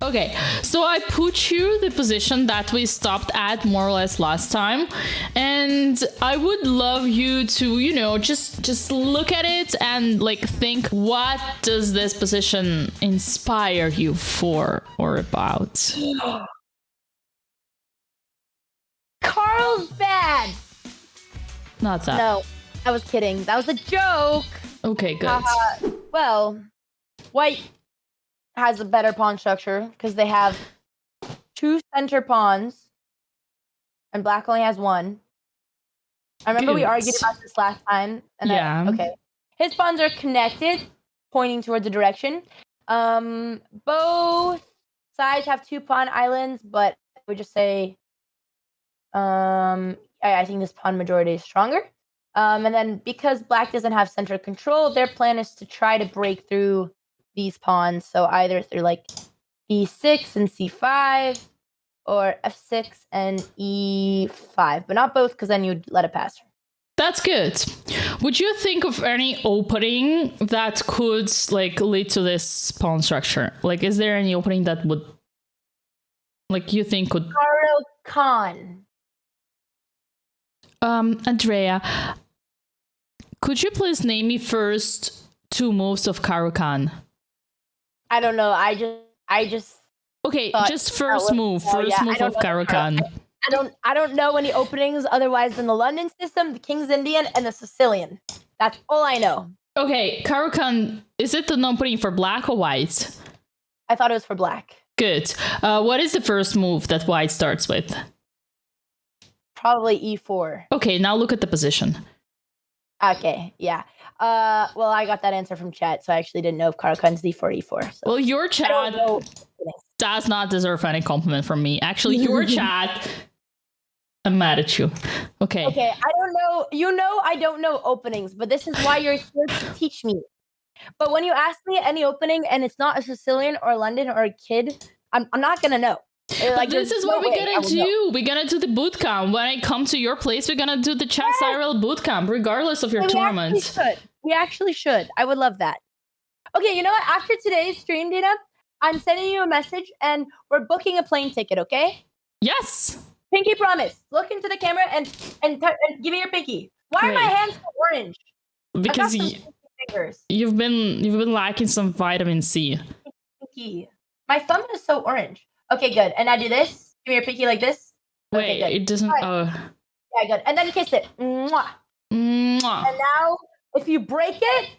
Okay, so I put you the position that we stopped at more or less last time, and I would love you to, just look at it and like think, what does this position inspire you for or about? Carlsbad. Not that. No, I was kidding. That was a joke. Okay, good. Well, white has a better pawn structure because they have 2 center pawns, and black only has 1. I remember we argued about this last time. And yeah. Okay. His pawns are connected, pointing towards a direction. Both sides have 2 pawn islands, but I would just say, I think this pawn majority is stronger. And then because black doesn't have center control, their plan is to try to break through these pawns. So either through like e6 and c5, or f6 and e5, but not both, because then you'd let it pass. That's good. Would you think of any opening that could like lead to this pawn structure? Like, is there any opening that would, like, you think could? Khan. Andrea, could you please name me first 2 moves of Caro Kann? I don't know. I just. Okay, just first move of Caro Kann. I don't know any openings otherwise than the London system, the King's Indian, and the Sicilian. That's all I know. Okay, Caro Kann, is it an opening for black or white? I thought it was for black. Good. What is the first move that white starts with? Probably e4. Okay, now look at the position. Okay, yeah. Well, I got that answer from chat, so I actually didn't know if Caro Kann's d4, e4. So. Well, your chat does not deserve any compliment from me. Actually, your chat, I'm mad at you. Okay. Okay, I don't know. I don't know openings, but this is why you're here to teach me. But when you ask me any opening and it's not a Sicilian or London or a kid, I'm not gonna know. Like, this is what we're gonna do. We're gonna do the boot camp. When I come to your place, we're gonna do the chess IRL boot camp, regardless of your tournament. We actually should. I would love that. Okay, you know what? After today's stream, Dina, I'm sending you a message and we're booking a plane ticket, okay? Yes. Pinky promise. Look into the camera and give me your pinky. Why are my hands so orange? Because you've been lacking some vitamin C. Pinky. My thumb is so orange. Okay, good. And I do this. Give me your pinky like this. Wait, okay, it doesn't. Yeah, good. And then kiss it. Mwah. Mwah. And now, if you break it,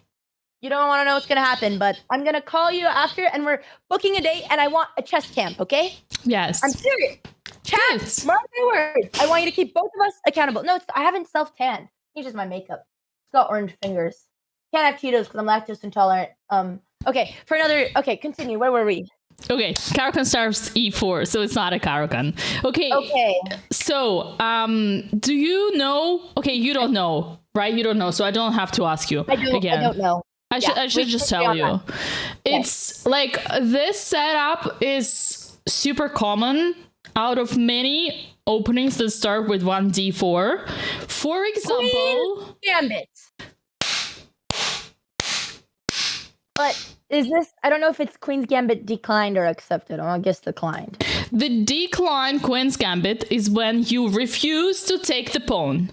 you don't want to know what's going to happen, but I'm going to call you after and we're booking a date and I want a chess camp, okay? Yes. I'm serious. Chat, mark my words. I want you to keep both of us accountable. No, I haven't self-tanned. It's just my makeup. It's got orange fingers. Can't have Cheetos because I'm lactose intolerant. Okay, continue. Where were we? Okay, Caro Kann starts e4, so it's not a Caro Kann. Okay. So, do you know? Okay, you don't know, right? You don't know, so I don't have to ask you again. I don't know. I should just tell you. It's like this setup is super common out of many openings that start with 1d4. For example, Queen's Gambit. But is this? I don't know if it's Queen's Gambit declined or accepted. I guess declined. The declined Queen's Gambit is when you refuse to take the pawn,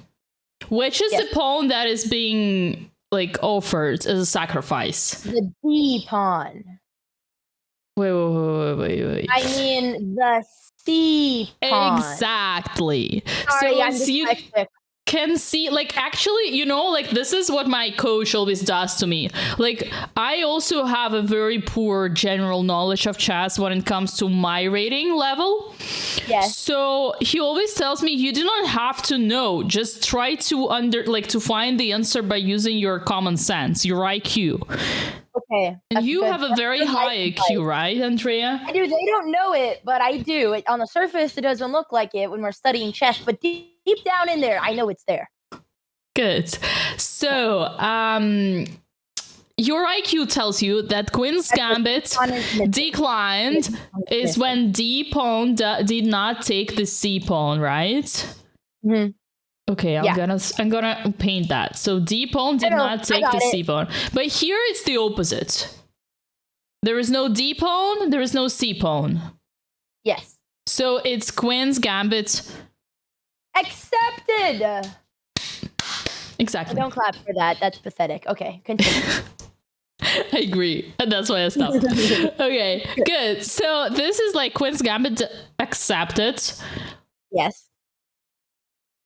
which is the pawn that is being like offered as a sacrifice. The D pawn. Wait. I mean the C pawn. Exactly. Sorry, so I'm dyslexic. Can see, like, actually, like, this is what my coach always does to me. Like, I also have a very poor general knowledge of chess when it comes to my rating level. Yes. So he always tells me, you do not have to know. Just try to to find the answer by using your common sense, your IQ. Okay. And you have a very high IQ, right, Andrea? I do. They don't know it, but I do. On the surface, it doesn't look like it when we're studying chess, but deep down in there, I know it's there. Good. So, your IQ tells you that Queen's Gambit declined is when D pawn did not take the C pawn, right? Mm-hmm. Okay, I'm gonna paint that. So D pawn did not take the C pawn, but here it's the opposite. There is no D pawn, there is no C pawn. Yes. So it's Queen's Gambit. Accepted! Exactly. Don't clap for that. That's pathetic. Okay, continue. I agree. And that's why I stopped. Okay, good. So this is like Queen's Gambit accepted. Yes.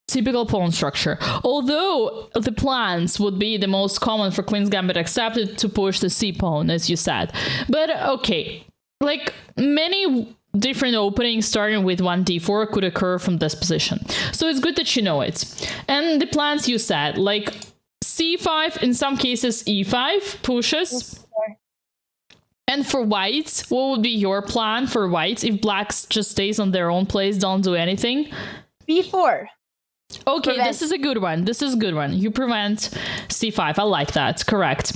Typical pawn structure. Although the plans would be the most common for Queen's Gambit accepted to push the C pawn, as you said. But okay, like many different openings starting with 1d4 could occur from this position. So it's good that you know it. And the plans you said, like c5, in some cases e5 pushes. And for white, what would be your plan for white if blacks just stays on their own place, don't do anything? b4. Okay, this is a good one. This is a good one. You prevent c5. I like that. Correct.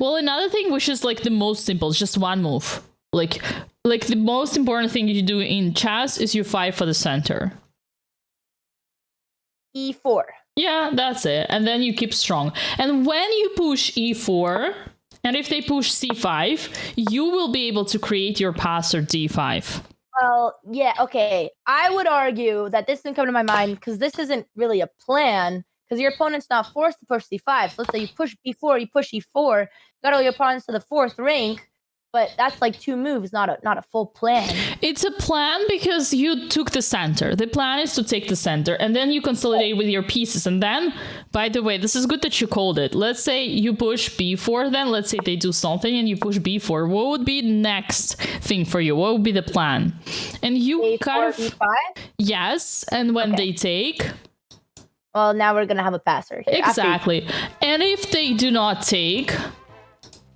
Well, another thing which is like the most simple, just one move. Like the most important thing you do in chess is you fight for the center. e4. Yeah, that's it. And then you keep strong. And when you push e4, and if they push c5, you will be able to create your passer d5. Well, yeah, okay. I would argue that this didn't come to my mind because this isn't really a plan because your opponent's not forced to push c5. So let's say you push b4, you push e4, got all your opponents to the 4th rank, but that's like 2 moves, not a full plan. It's a plan because you took the center. The plan is to take the center, and then you consolidate with your pieces. And then, by the way, this is good that you called it. Let's say you push b4, then let's say they do something and you push b4. What would be the next thing for you? What would be the plan? And you A4, kind of... b5? Yes, and when they take... Well, now we're going to have a passer here. Exactly. And if they do not take,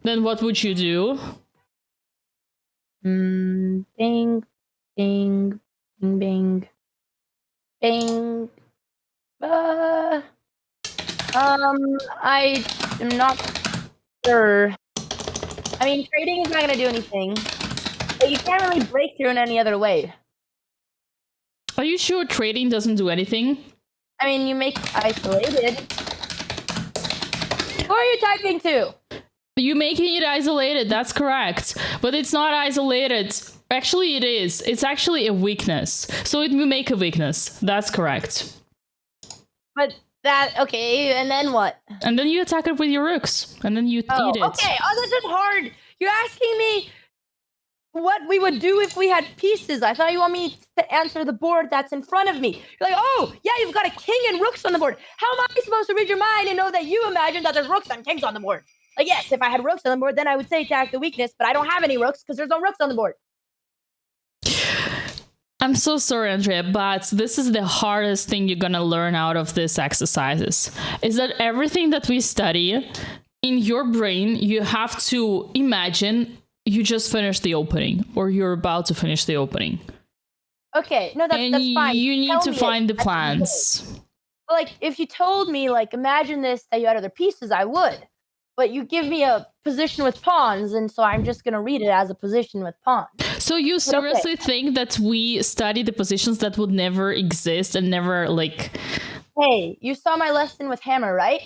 then what would you do? Bing, bing, bing, bing, bing. I am not sure. I mean, trading is not going to do anything, but you can't really break through in any other way. Are you sure trading doesn't do anything? I mean, you make isolated. Who are you typing to? You making it isolated, that's correct. But it's not isolated. Actually, it is. It's actually a weakness. So it will make a weakness. That's correct. But that, okay, and then what? And then you attack it with your rooks. And then you eat it. Okay, this is hard. You're asking me what we would do if we had pieces. I thought you want me to answer the board that's in front of me. You're like, oh, yeah, you've got a king and rooks on the board. How am I supposed to read your mind and know that you imagine that there's rooks and kings on the board? Like, yes, if I had rooks on the board, then I would say attack the weakness, but I don't have any rooks because there's no rooks on the board. I'm so sorry, Andrea, but this is the hardest thing you're going to learn out of these exercises, is that everything that we study, in your brain, you have to imagine you just finished the opening or you're about to finish the opening. Okay, no, that's fine. You need to find the plans. Like, if you told me, like, imagine this, that you had other pieces, I would. But you give me a position with pawns, and so I'm just going to read it as a position with pawns. So you seriously think that we study the positions that would never exist and never, like... Hey, you saw my lesson with Hammer, right?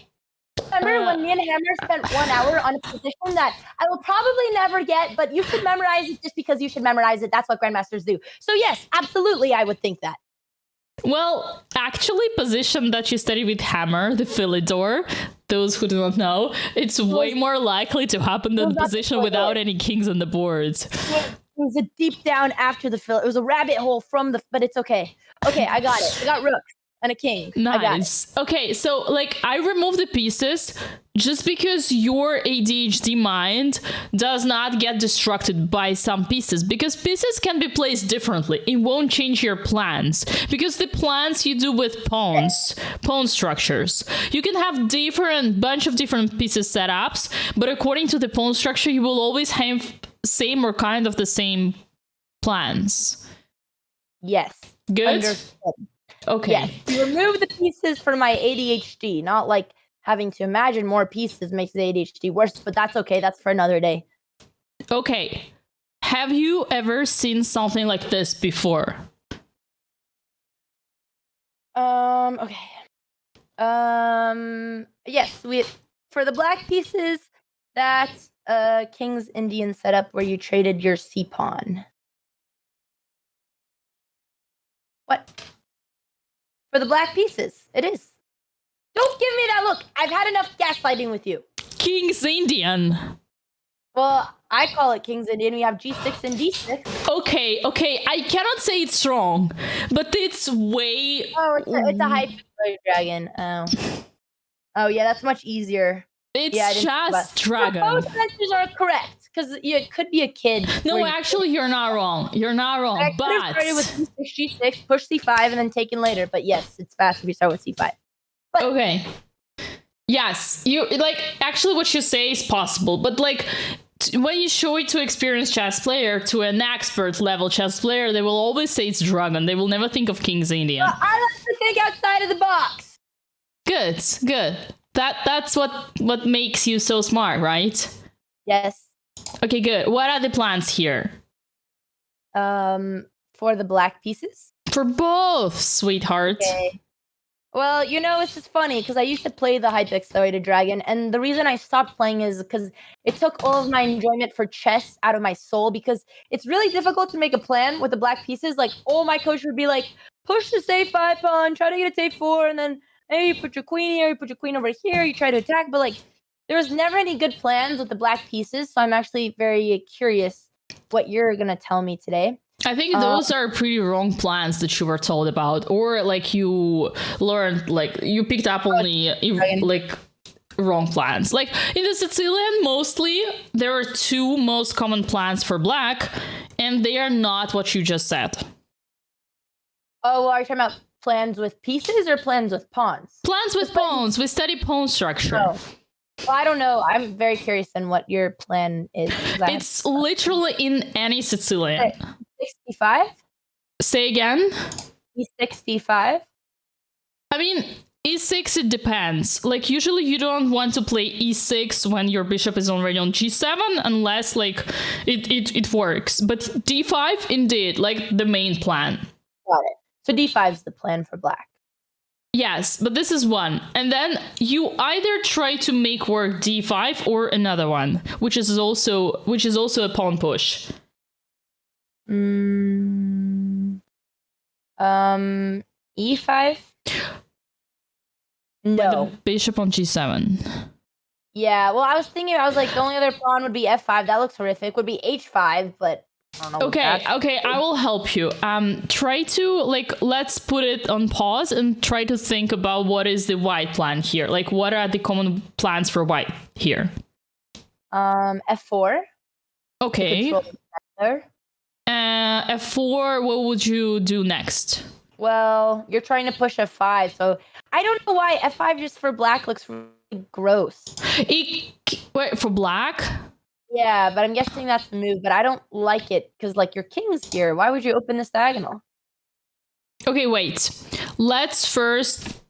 Remember when me and Hammer spent 1 hour on a position that I will probably never get, but you should memorize it just because you should memorize it. That's what Grandmasters do. So yes, absolutely, I would think that. Well, actually, position that you study with Hammer, the Philidor, those who do not know, it's way more likely to happen than the position without any kings on the boards. It was a deep down after the Phil. It was a rabbit hole from the, but it's okay. Okay, I got it. I got rooks and a king. Nice. Okay, so like I removed the pieces just because your ADHD mind does not get distracted by some pieces, because pieces can be placed differently. It won't change your plans because the plans you do with pawns, pawn structures, you can have bunch of different pieces setups, but according to the pawn structure, you will always have same or kind of the same plans. Yes. Good. Understood. Okay. Yes. You remove the pieces for my ADHD, not like having to imagine more pieces makes the ADHD worse, but that's okay. That's for another day. Okay. Have you ever seen something like this before? Okay. Yes, for the black pieces that King's Indian setup where you traded your C pawn. What? For the black pieces. It is. Don't give me that look. I've had enough gaslighting with you. King's Indian. Well, I call it King's Indian. We have G6 and D6. Okay. I cannot say it's wrong, but it's way... Oh, it's a hyper dragon. Oh, yeah, that's much easier. It's yeah, just dragon. Both answers are correct, because it could be a kid. No, actually, you're not wrong. You're not wrong, I but... I started with D6, G6, push C5, and then taken later. But yes, it's faster if you start with C5. But okay. Yes, you like actually what you say is possible, but like when you show it to experienced chess player, to an expert level chess player, they will always say it's dragon. They will never think of King's Indian. I like to think outside of the box. Good. That's what makes you so smart, right? Yes. Okay, good. What are the plans here? For the black pieces? For both, sweetheart. Okay. Well, it's just funny because I used to play the Hype Accelerated Dragon, and the reason I stopped playing is because it took all of my enjoyment for chess out of my soul, because it's really difficult to make a plan with the black pieces. Like, my coach would be like, push this A5 pawn, try to get it to A4, and then hey, you put your queen here, you put your queen over here, you try to attack, but like, there was never any good plans with the black pieces, so I'm actually very curious what you're going to tell me today. I think those are pretty wrong plans that you were told about, or like you learned, like you picked up only like wrong plans. Like in the Sicilian, mostly there are two most common plans for black, and they are not what you just said. Oh, well, are you talking about plans with pieces or plans with pawns? Plans with pawns. We study pawn structure. Oh. Well, I don't know. I'm very curious in what your plan is. It's literally in any Sicilian. 65? Say again? E65? I mean, E6, it depends. Like, usually you don't want to play E6 when your bishop is already on G7, unless, like, it works. But D5, indeed, like, the main plan. Got it. So D5 is the plan for black. Yes, but this is one. And then you either try to make work D5 or another one, which is also a pawn push. E5? No. The bishop on G7. Yeah, well, I was like, the only other pawn would be F5. That looks horrific. Would be H5, but I don't know. Okay, I will help you. Try to, like, let's put it on pause and try to think about what is the white plan here. Like, what are the common plans for white here? F4. Okay. F4, what would you do next? Well, you're trying to push F5, so I don't know why F5 just for black looks really gross. Wait, for black? Yeah, but I'm guessing that's the move, but I don't like it because, like, your king's here. Why would you open this diagonal? Okay, wait. Let's first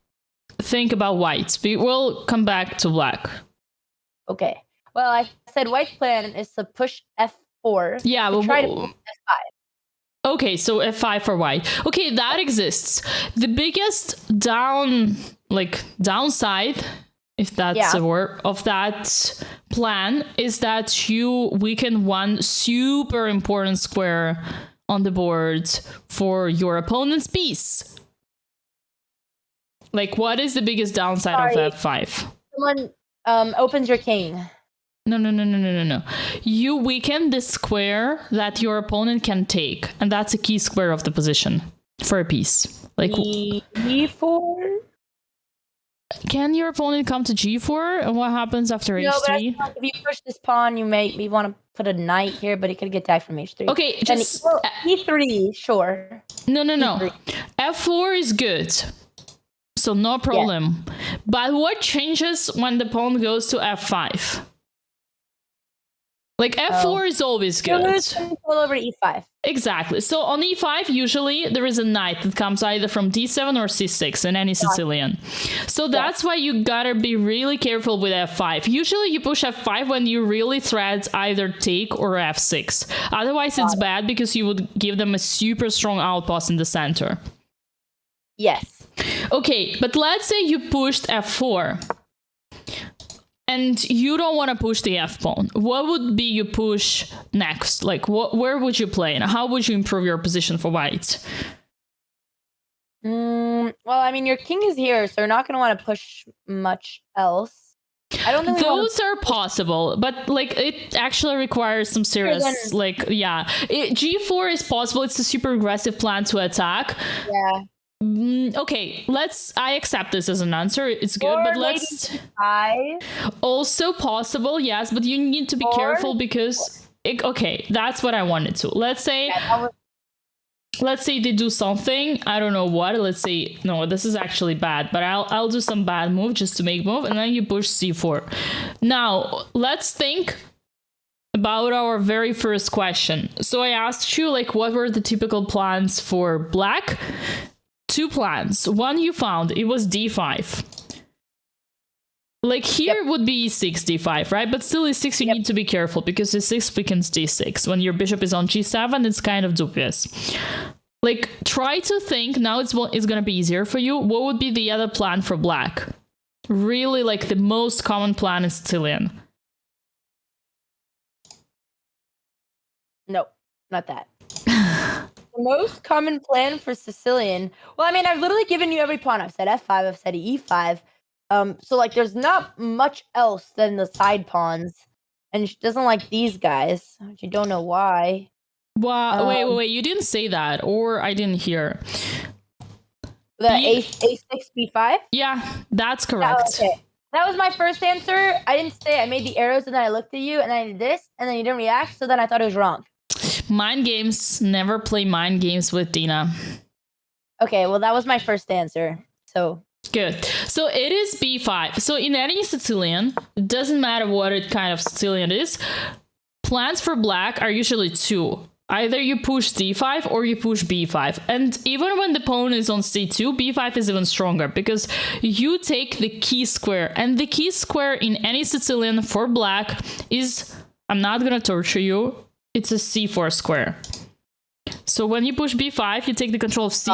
think about white. We will come back to black. Okay. Well, I said white's plan is to push F4. Yeah, we'll try to push F5. Okay, so F5 for white. Okay, that exists. The biggest downside, if that's a word, of that plan is that you weaken one super important square on the board for your opponent's piece. Like, what is the biggest downside of F5? Someone opens your king. No. You weaken the square that your opponent can take, and that's a key square of the position for a piece. Like E4? Can your opponent come to G4? And what happens after H3? But if you push this pawn, you want to put a knight here, but it could get died from H3. Okay, just E3, sure. No. E3. F4 is good. So no problem. Yeah. But what changes when the pawn goes to F5? Like F4 is always good. You lose control over E5. Exactly. So on E5, usually there is a knight that comes either from D7 or C6 in any Sicilian. So that's why you gotta be really careful with F5. Usually you push F5 when you really threat either take or F6. Otherwise it's bad because you would give them a super strong outpost in the center. Yes. Okay, but let's say you pushed F4. and you don't want to push the F pawn, what would be your push next? Like, where would you play, and how would you improve your position for white? Well, I mean, your king is here, so you're not going to want to push much else. I don't think those are possible, but like it actually requires some serious G4 is possible. It's a super aggressive plan to attack. Yeah. Okay, I accept this as an answer. It's good, but let's also possible, yes, but you need to be careful because that's what I wanted to. Let's say they do something, I don't know what. Let's say, no, this is actually bad, but I'll do some bad move just to make move, and then you push c4. Now, let's think about our very first question. So I asked you, like, what were the typical plans for black? 2 plans. One you found, it was d5. Like here would be e6, d5, right? But still e6 you need to be careful because e6 weakens d6. When your bishop is on g7, it's kind of dubious. Like, try to think, now it's gonna be easier for you. What would be the other plan for black? Really, like, the most common plan is Sicilian. No, not that. The most common plan for Sicilian, well, I mean, I've literally given you every pawn. I've said f5, I've said e5. So like there's not much else than the side pawns, and she doesn't like these guys, which you don't know why. Well, wait, you didn't say that, or I didn't hear. The a6, b5? Yeah, that's correct. Oh, okay. That was my first answer. I didn't say, I made the arrows and then I looked at you and then I did this and then you didn't react, so then I thought it was wrong. Mind games, never play mind games with Dina. Okay, well that was my first answer, so... Good. So it is b5. So in any Sicilian, it doesn't matter what kind of Sicilian it is, plans for black are usually 2. Either you push d5 or you push b5. And even when the pawn is on c2, b5 is even stronger because you take the key square. And the key square in any Sicilian for black is, I'm not going to torture you, it's a c4 square. So when you push b5, you take the control of c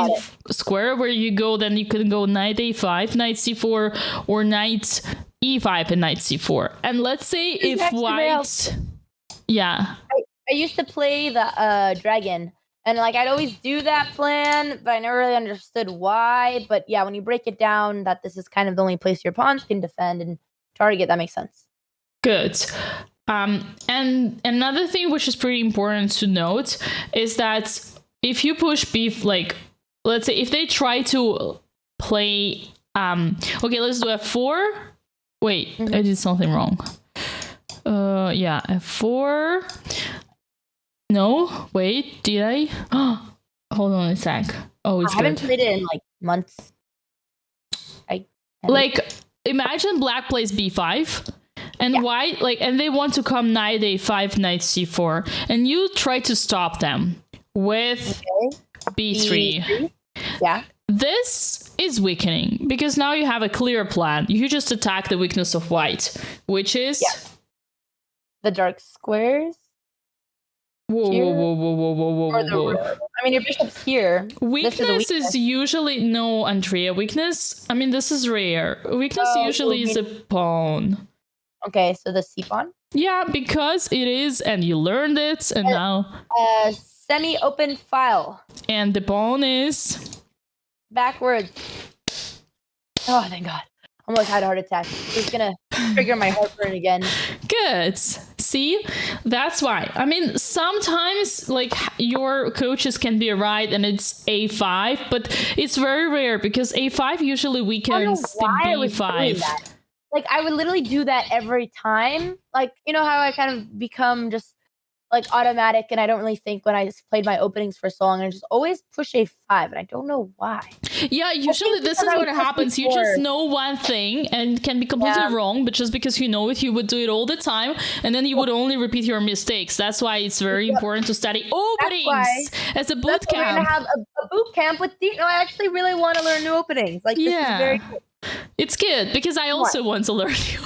square, where you go, then you can go knight a5, knight c4, or knight e5 and knight c4. And let's say if white... Yeah. I used to play the dragon, and like I'd always do that plan, but I never really understood why. But yeah, when you break it down, that this is kind of the only place your pawns can defend and target, that makes sense. Good. And another thing which is pretty important to note is that if you push b, like, let's say if they try to play, okay, let's do f4. Wait, I did something wrong. Yeah, f4. No, wait, did I? Hold on a sec. Oh, it's I haven't played it in like months. Imagine black plays b5. And white, like, and they want to come knight a5, knight c4, and you try to stop them with b3. Yeah. This is weakening because now you have a clear plan. You just attack the weakness of white, which is the dark squares. Whoa. I mean, your bishop's here. Weakness is usually no, Andrea. Weakness. I mean, this is rare. Weakness usually is a pawn. Okay, so the c-pawn? Yeah, because it is, and you learned it, and now... semi-open file. And the pawn is... backwards. Oh, thank God. Almost had a heart attack. It's gonna trigger my heartburn again. Good. See? That's why. I mean, sometimes, like, your coaches can be right and it's a5, but it's very rare because a5 usually weakens the b5. Like, I would literally do that every time. Like, you know how I kind of become just, like, automatic and I don't really think when I just played my openings for so long. I just always push a5, and I don't know why. Yeah, usually this is what happens. You just know one thing and can be completely wrong, but just because you know it, you would do it all the time, and then you would only repeat your mistakes. That's why it's very important to study openings as a boot camp. We're going to have a boot camp with Dina. I actually really want to learn new openings. Like, this is very cool. It's good because I also want to learn you.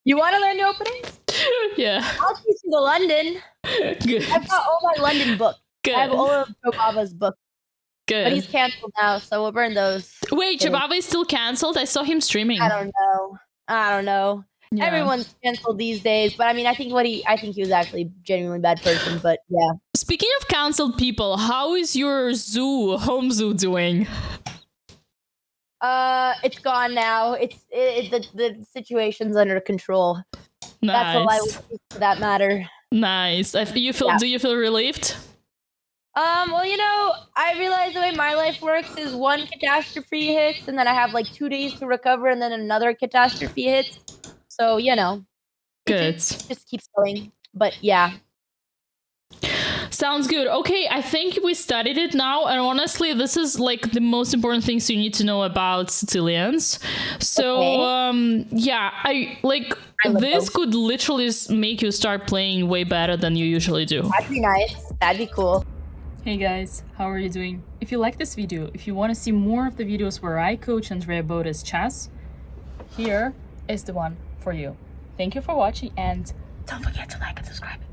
You want to learn new openings? Yeah. I'll teach you the London. Good. I've got all my London books. Good. I have all of Chobava's books. Good. But he's canceled now, so we'll burn those. Wait, Chobava is still canceled? I saw him streaming. I don't know. Yeah. Everyone's canceled these days, but I mean, I think he was actually a genuinely bad person, but yeah. Speaking of canceled people, how is your home zoo doing? It's gone now. The situation's under control. Nice. That's all I would speak to that matter. Nice. Do you feel relieved? Well, I realize the way my life works is one catastrophe hits, and then I have like 2 days to recover, and then another catastrophe hits. So, Good. It just keeps going. But yeah. Sounds good. Okay, I think we studied it now, and honestly, this is like the most important things you need to know about Sicilians. So, this could literally make you start playing way better than you usually do. That'd be nice. That'd be cool. Hey guys, how are you doing? If you like this video, if you want to see more of the videos where I coach Andrea Botez chess, here is the one for you. Thank you for watching, and don't forget to like and subscribe.